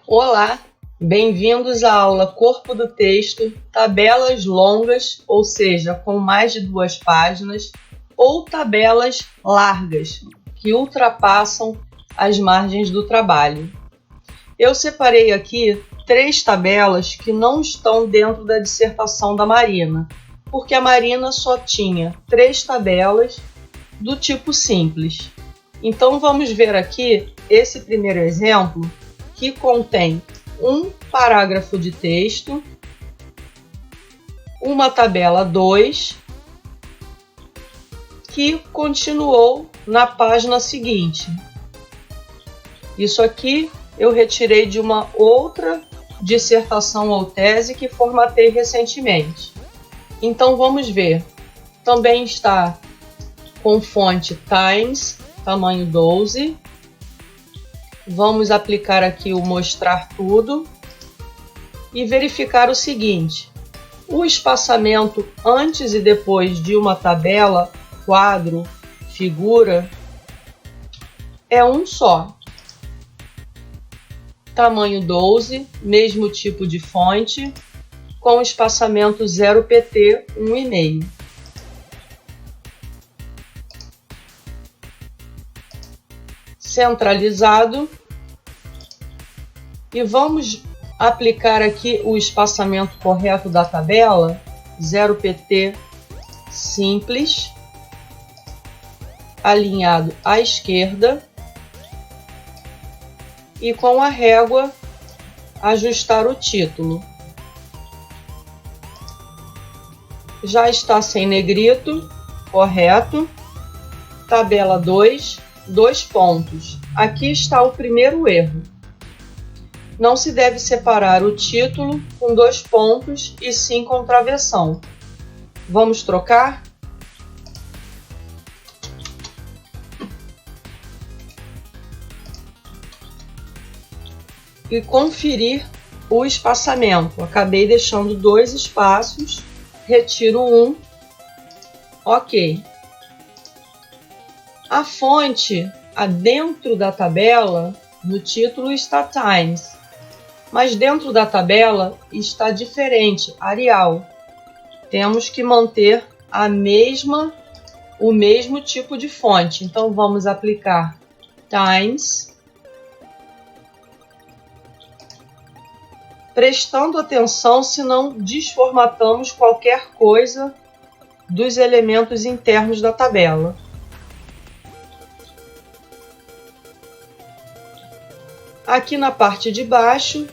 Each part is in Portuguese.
Olá, bem-vindos à aula Corpo do Texto, tabelas longas, ou seja, com mais de 2 páginas, ou tabelas largas, que ultrapassam as margens do trabalho. Eu separei aqui 3 tabelas que não estão dentro da dissertação da Marina, porque a Marina só tinha 3 tabelas do tipo simples. Então vamos ver aqui esse primeiro exemplo, que contém um parágrafo de texto, uma tabela 2, que continuou na página seguinte. Isso aqui eu retirei de uma outra dissertação ou tese que formatei recentemente. Então vamos ver. Também está com fonte Times, tamanho 12. Vamos aplicar aqui o mostrar tudo e verificar o seguinte: o espaçamento antes e depois de uma tabela, quadro, figura é um só. Tamanho 12, mesmo tipo de fonte, com espaçamento 0 pt 1,5. Centralizado, e vamos aplicar aqui o espaçamento correto da tabela, 0 pt simples, alinhado à esquerda, e com a régua ajustar o título. Já está sem negrito, correto. Tabela 2, 2 pontos. Aqui está o primeiro erro. Não se deve separar o título com 2 pontos e sim com travessão. Vamos trocar? E conferir o espaçamento. Acabei deixando 2 espaços, retiro 1. Ok. A fonte dentro da tabela, no título está Times, mas dentro da tabela está diferente, Arial. Temos que manter o mesmo tipo de fonte. Então vamos aplicar Times, prestando atenção se não desformatamos qualquer coisa dos elementos internos da tabela. Aqui na parte de baixo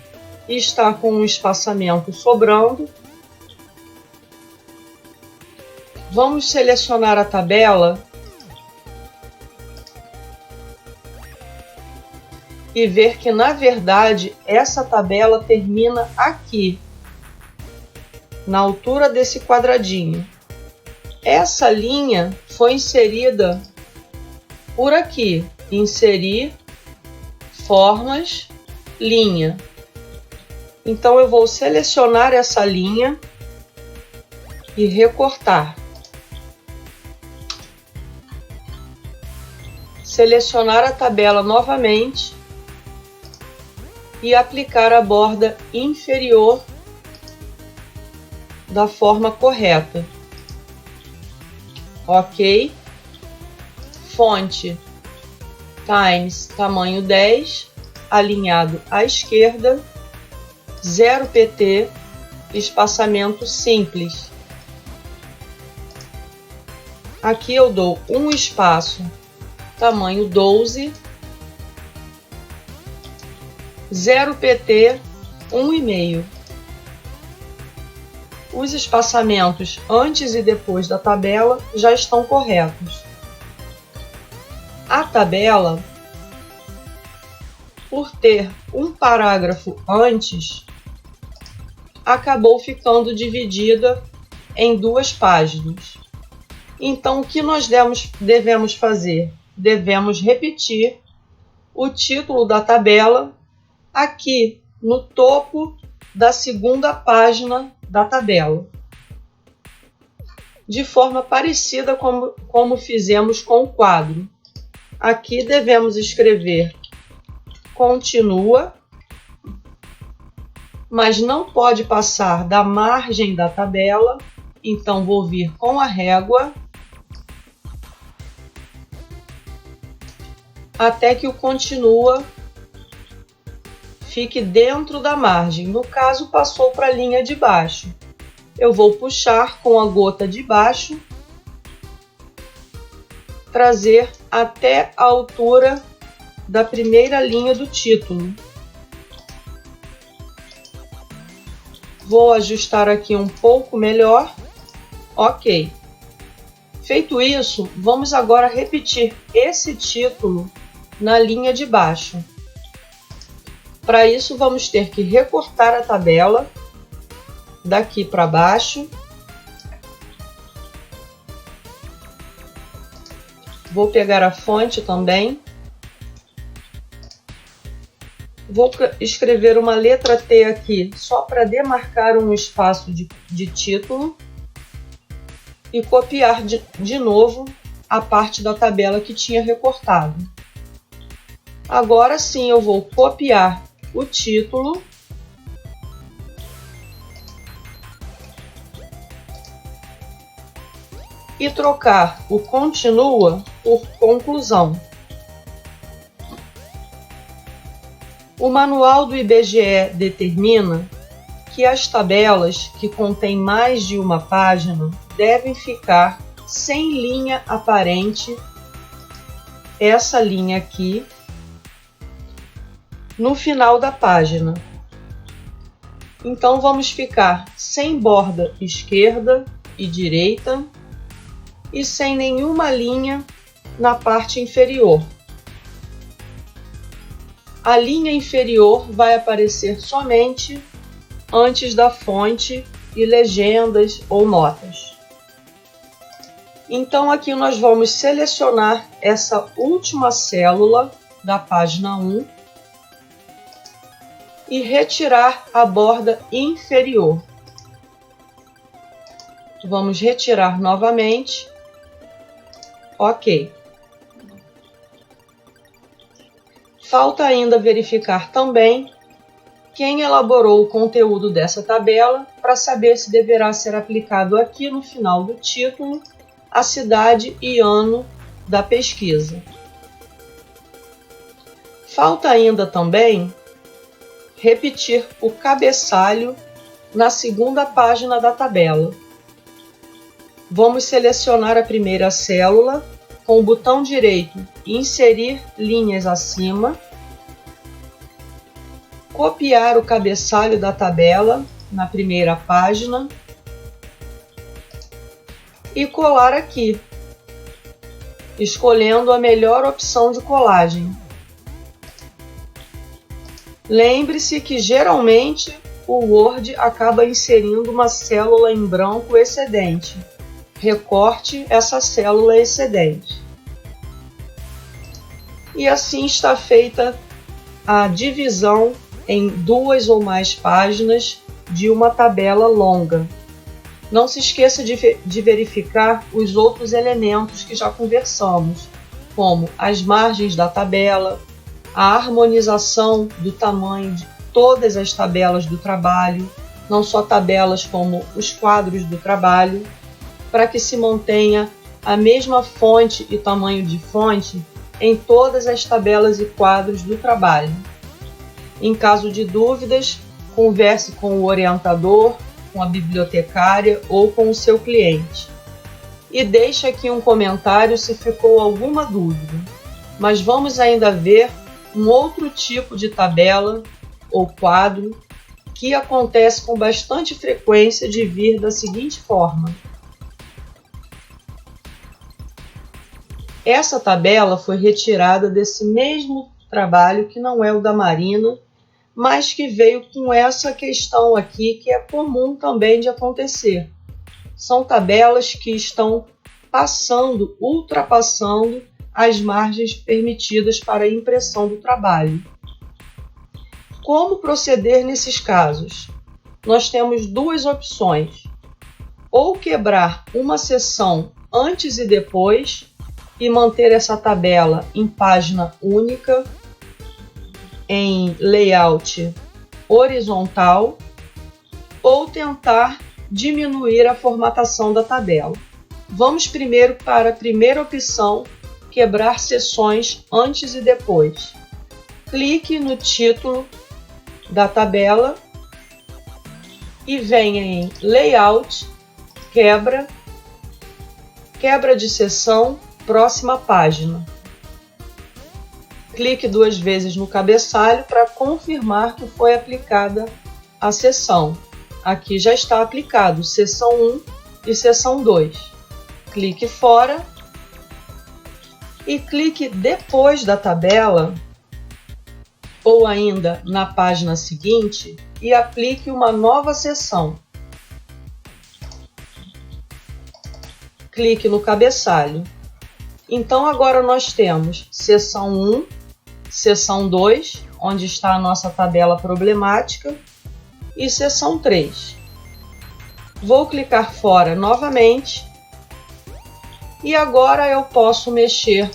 está com um espaçamento sobrando. Vamos selecionar a tabela e ver que, na verdade, essa tabela termina aqui, na altura desse quadradinho. Essa linha foi inserida por aqui. Inserir, formas, linha. Então eu vou selecionar essa linha e recortar. Selecionar a tabela novamente e aplicar a borda inferior da forma correta. Ok. Fonte Times, tamanho 10, alinhado à esquerda, 0 pt, espaçamento simples. Aqui eu dou um espaço, tamanho 12, 0 pt, 1,5. Os espaçamentos antes e depois da tabela já estão corretos. A tabela, por ter um parágrafo antes, acabou ficando dividida em 2 páginas. Então, o que nós devemos fazer? Devemos repetir o título da tabela aqui no topo da segunda página da tabela, de forma parecida como fizemos com o quadro. Aqui devemos escrever continua mas não pode passar da margem da tabela, então vou vir com a régua até que o continua fique dentro da margem. No caso, passou para a linha de baixo. Eu vou puxar com a gota de baixo, trazer até a altura da primeira linha do título. Vou ajustar aqui um pouco melhor. Ok. Feito isso, vamos agora repetir esse título na linha de baixo. Para isso, vamos ter que recortar a tabela daqui para baixo. Vou pegar a fonte também. Vou escrever uma letra T aqui, só para demarcar um espaço de título. E copiar de novo a parte da tabela que tinha recortado. Agora sim, eu vou copiar o título e trocar o continua por conclusão. O manual do IBGE determina que as tabelas que contêm mais de uma página devem ficar sem linha aparente, essa linha aqui, no final da página. Então vamos ficar sem borda esquerda e direita e sem nenhuma linha na parte inferior. A linha inferior vai aparecer somente antes da fonte e legendas ou notas. Então aqui nós vamos selecionar essa última célula da página 1 e retirar a borda inferior. Vamos retirar novamente. Ok. Falta ainda verificar também quem elaborou o conteúdo dessa tabela para saber se deverá ser aplicado aqui no final do título a cidade e ano da pesquisa. Falta ainda também repetir o cabeçalho na segunda página da tabela. Vamos selecionar a primeira célula com o botão direito Inserir linhas acima, copiar o cabeçalho da tabela na primeira página e colar aqui, escolhendo a melhor opção de colagem. Lembre-se que geralmente o Word acaba inserindo uma célula em branco excedente. Recorte essa célula excedente. E assim está feita a divisão em 2 ou mais páginas de uma tabela longa. Não se esqueça de verificar os outros elementos que já conversamos, como as margens da tabela, a harmonização do tamanho de todas as tabelas do trabalho, não só tabelas como os quadros do trabalho, para que se mantenha a mesma fonte e tamanho de fonte em todas as tabelas e quadros do trabalho. Em caso de dúvidas, converse com o orientador, com a bibliotecária ou com o seu cliente. E deixe aqui um comentário se ficou alguma dúvida. Mas vamos ainda ver um outro tipo de tabela ou quadro que acontece com bastante frequência de vir da seguinte forma. Essa tabela foi retirada desse mesmo trabalho, que não é o da Marina, mas que veio com essa questão aqui, que é comum também de acontecer. São tabelas que estão ultrapassando as margens permitidas para a impressão do trabalho. Como proceder nesses casos? Nós temos duas opções. Ou quebrar uma seção antes e depois e manter essa tabela em página única, em layout horizontal ou tentar diminuir a formatação da tabela. Vamos primeiro para a primeira opção, quebrar seções antes e depois. Clique no título da tabela e venha em Layout, Quebra de seção, próxima página. Clique 2 vezes no cabeçalho para confirmar que foi aplicada a seção. Aqui já está aplicado seção 1 e seção 2. Clique fora e clique depois da tabela ou ainda na página seguinte e aplique uma nova seção. Clique no cabeçalho. Então agora nós temos seção 1, seção 2, onde está a nossa tabela problemática, e seção 3. Vou clicar fora novamente e agora eu posso mexer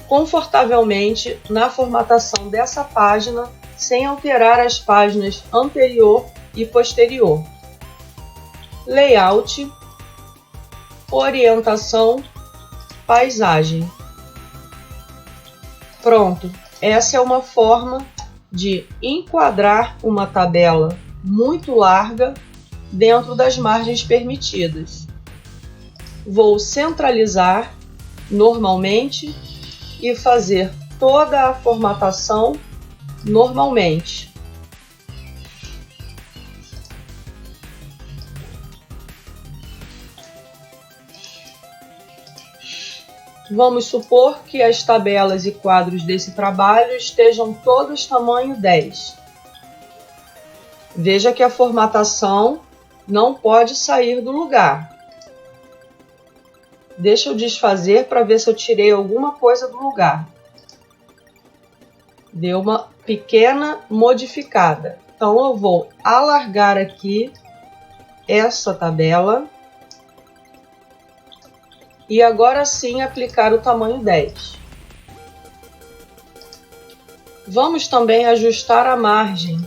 confortavelmente na formatação dessa página sem alterar as páginas anterior e posterior. Layout, orientação, paisagem. Pronto, essa é uma forma de enquadrar uma tabela muito larga dentro das margens permitidas. Vou centralizar normalmente e fazer toda a formatação normalmente. Vamos supor que as tabelas e quadros desse trabalho estejam todos tamanho 10. Veja que a formatação não pode sair do lugar. Deixa eu desfazer para ver se eu tirei alguma coisa do lugar. Deu uma pequena modificada. Então eu vou alargar aqui essa tabela e agora sim aplicar o tamanho 10. Vamos também ajustar a margem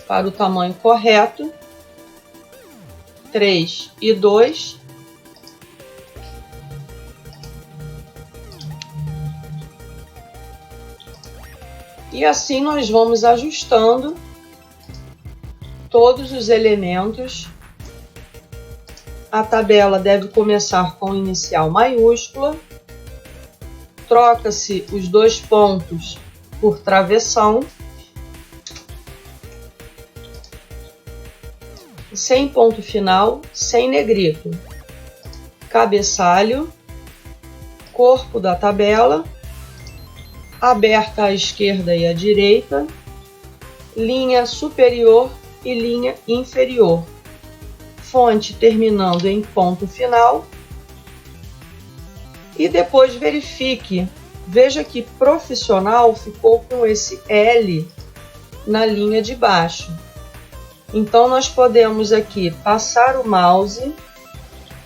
para o tamanho correto, 3 e 2. E assim nós vamos ajustando todos os elementos. A tabela deve começar com inicial maiúscula. Troca-se os 2 pontos por travessão. Sem ponto final, sem negrito. Cabeçalho, corpo da tabela, aberta à esquerda e à direita, linha superior e linha inferior. Fonte terminando em ponto final. E depois verifique. Veja que profissional ficou com esse L na linha de baixo. Então nós podemos aqui passar o mouse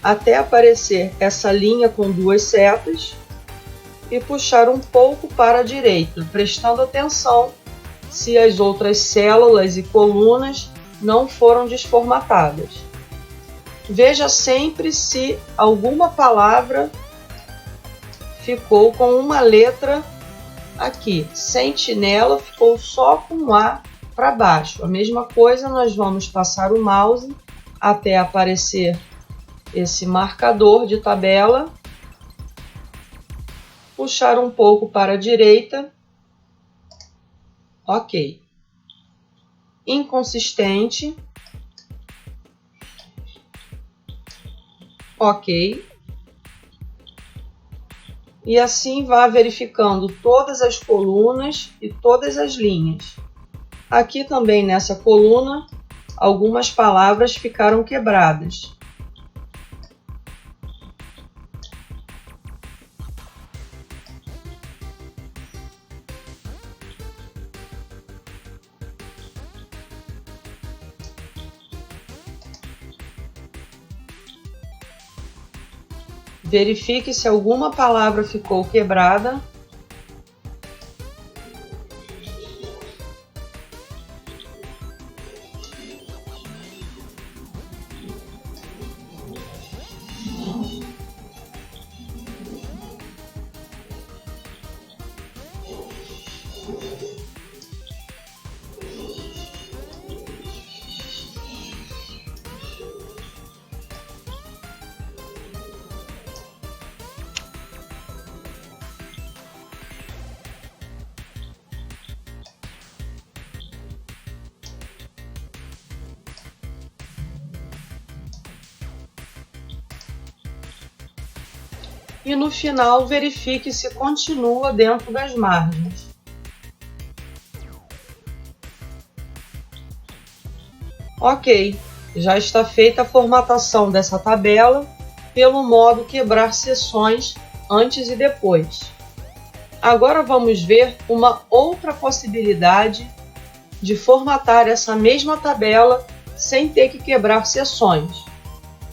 até aparecer essa linha com 2 setas e puxar um pouco para a direita, prestando atenção se as outras células e colunas não foram desformatadas. Veja sempre se alguma palavra ficou com uma letra aqui. Sentinela ficou só com um A para baixo. A mesma coisa, nós vamos passar o mouse até aparecer esse marcador de tabela, puxar um pouco para a direita. Ok. Inconsistente. Ok. E assim vá verificando todas as colunas e todas as linhas. Aqui também nessa coluna, algumas palavras ficaram quebradas. Verifique se alguma palavra ficou quebrada. e no final verifique se continua dentro das margens. Ok, já está feita a formatação dessa tabela pelo modo quebrar seções antes e depois. Agora vamos ver uma outra possibilidade de formatar essa mesma tabela sem ter que quebrar seções.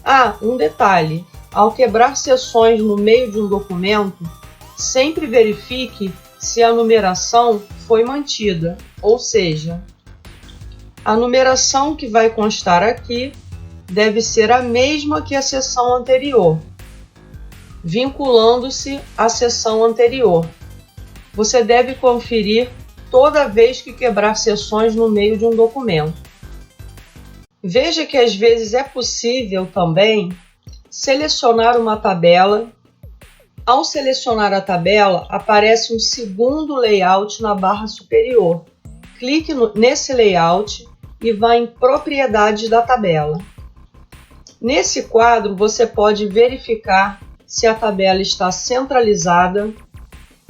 Ah, um detalhe: ao quebrar seções no meio de um documento, sempre verifique se a numeração foi mantida, ou seja, a numeração que vai constar aqui deve ser a mesma que a seção anterior, vinculando-se à seção anterior. Você deve conferir toda vez que quebrar seções no meio de um documento. Veja que às vezes é possível também selecionar uma tabela. Ao selecionar a tabela, aparece um segundo layout na barra superior. Clique nesse layout e vá em Propriedades da tabela. Nesse quadro, você pode verificar se a tabela está centralizada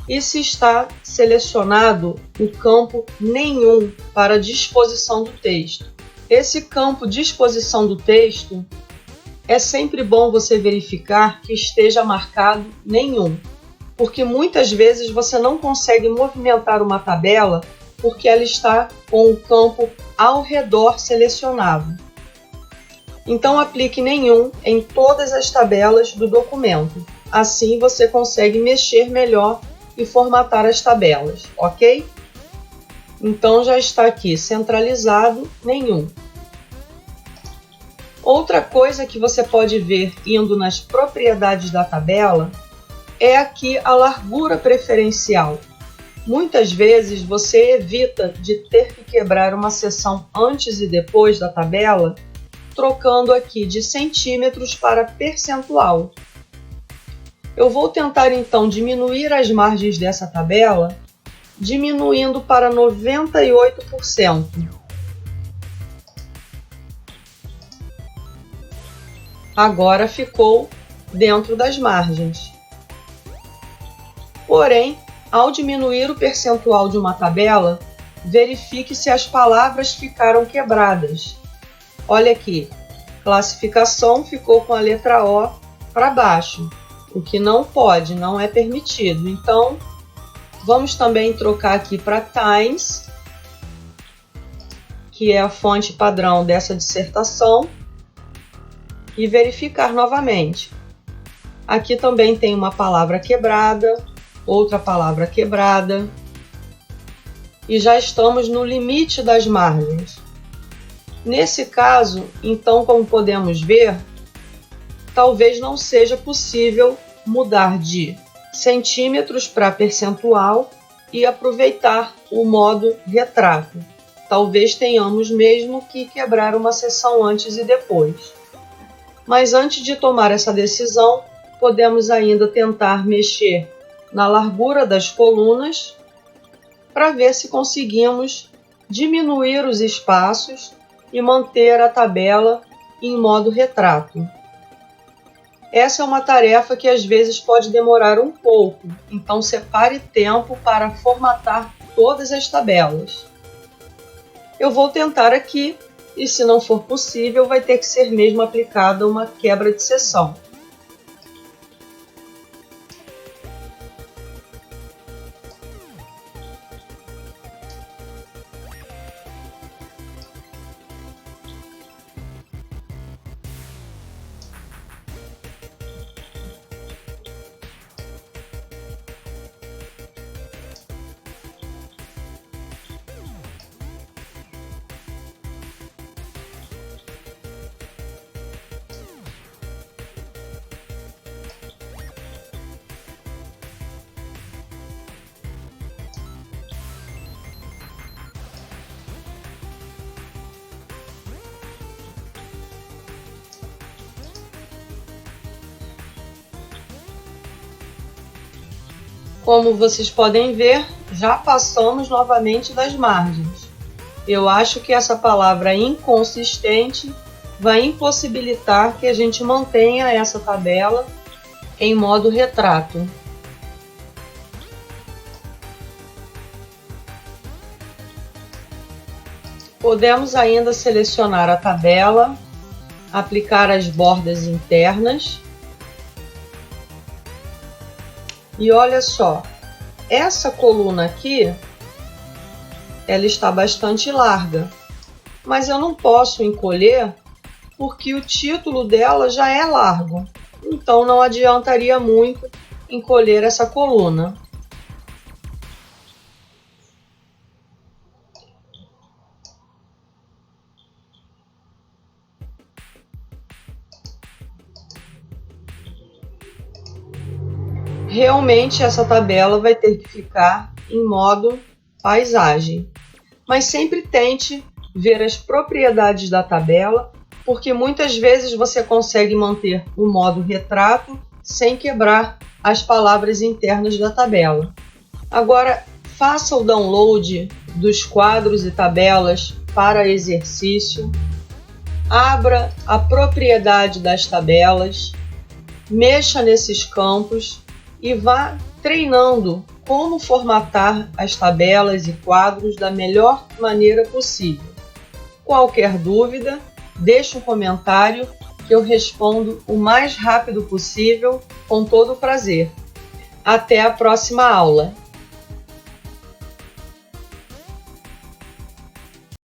e se está selecionado o campo Nenhum para disposição do texto. Esse campo Disposição do texto é sempre bom você verificar que esteja marcado Nenhum, porque muitas vezes você não consegue movimentar uma tabela porque ela está com o campo ao redor selecionado. Então aplique Nenhum em todas as tabelas do documento. Assim você consegue mexer melhor e formatar as tabelas, ok? Então já está aqui centralizado Nenhum. Outra coisa que você pode ver indo nas propriedades da tabela é aqui a largura preferencial. Muitas vezes você evita de ter que quebrar uma seção antes e depois da tabela, trocando aqui de centímetros para percentual. Eu vou tentar então diminuir as margens dessa tabela, diminuindo para 98%. Agora ficou dentro das margens. Porém, ao diminuir o percentual de uma tabela, verifique se as palavras ficaram quebradas. Olha aqui, classificação ficou com a letra O para baixo, o que não pode, não é permitido. Então, vamos também trocar aqui para Times, que é a fonte padrão dessa dissertação, e verificar novamente. Aqui também tem uma palavra quebrada, outra palavra quebrada, e já estamos no limite das margens. Nesse caso, então, como podemos ver, talvez não seja possível mudar de centímetros para percentual e aproveitar o modo retrato. Talvez tenhamos mesmo que quebrar uma seção antes e depois. Mas antes de tomar essa decisão, podemos ainda tentar mexer na largura das colunas para ver se conseguimos diminuir os espaços e manter a tabela em modo retrato. Essa é uma tarefa que às vezes pode demorar um pouco, então separe tempo para formatar todas as tabelas. Eu vou tentar aqui e, se não for possível, vai ter que ser mesmo aplicada uma quebra de seção. Como vocês podem ver, já passamos novamente das margens. Eu acho que essa palavra inconsistente vai impossibilitar que a gente mantenha essa tabela em modo retrato. Podemos ainda selecionar a tabela, aplicar as bordas internas. E olha só, essa coluna aqui, ela está bastante larga, mas eu não posso encolher porque o título dela já é largo. Então não adiantaria muito encolher essa coluna. Realmente essa tabela vai ter que ficar em modo paisagem, mas sempre tente ver as propriedades da tabela, porque muitas vezes você consegue manter o modo retrato sem quebrar as palavras internas da tabela. Agora, faça o download dos quadros e tabelas para exercício, abra a propriedade das tabelas, mexa nesses campos e vá treinando como formatar as tabelas e quadros da melhor maneira possível. Qualquer dúvida, deixe um comentário que eu respondo o mais rápido possível, com todo prazer. Até a próxima aula!